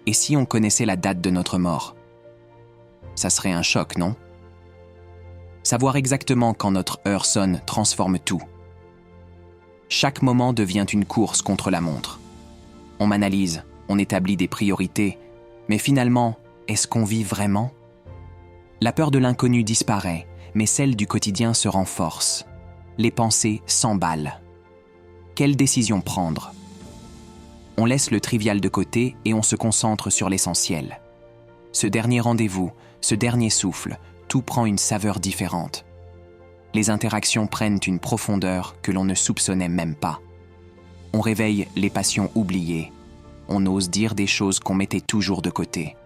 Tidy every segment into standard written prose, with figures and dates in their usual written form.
Et si on connaissait la date de notre mort? Ça serait un choc, non? Savoir exactement quand notre heure sonne transforme tout. Chaque moment devient une course contre la montre. On m'analyse, on établit des priorités, mais finalement, est-ce qu'on vit vraiment? La peur de l'inconnu disparaît, mais celle du quotidien se renforce. Les pensées s'emballent. Quelle décision prendre? On laisse le trivial de côté et on se concentre sur l'essentiel. Ce dernier rendez-vous, ce dernier souffle, tout prend une saveur différente. Les interactions prennent une profondeur que l'on ne soupçonnait même pas. On réveille les passions oubliées. On ose dire des choses qu'on mettait toujours de côté.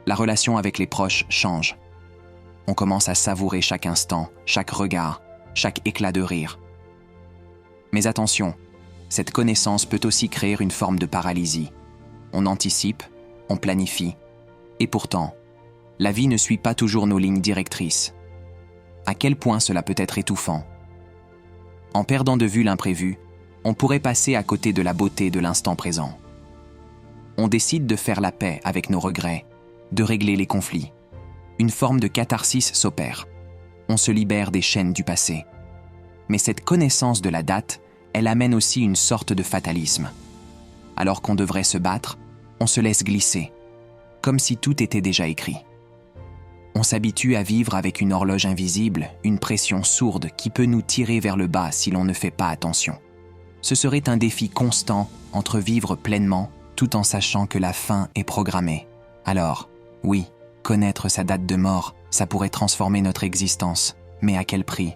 La relation avec les proches change. On commence à savourer chaque instant, chaque regard, chaque éclat de rire. Mais attention, cette connaissance peut aussi créer une forme de paralysie. On anticipe, on planifie, et pourtant, la vie ne suit pas toujours nos lignes directrices. À quel point cela peut être étouffant. En perdant de vue l'imprévu, on pourrait passer à côté de la beauté de l'instant présent. On décide de faire la paix avec nos regrets, de régler les conflits. Une forme de catharsis s'opère. On se libère des chaînes du passé. Mais cette connaissance de la date, elle amène aussi une sorte de fatalisme. Alors qu'on devrait se battre, on se laisse glisser, comme si tout était déjà écrit. On s'habitue à vivre avec une horloge invisible, une pression sourde qui peut nous tirer vers le bas si l'on ne fait pas attention. Ce serait un défi constant entre vivre pleinement tout en sachant que la fin est programmée. Alors, oui, connaître sa date de mort, ça pourrait transformer notre existence, mais à quel prix ?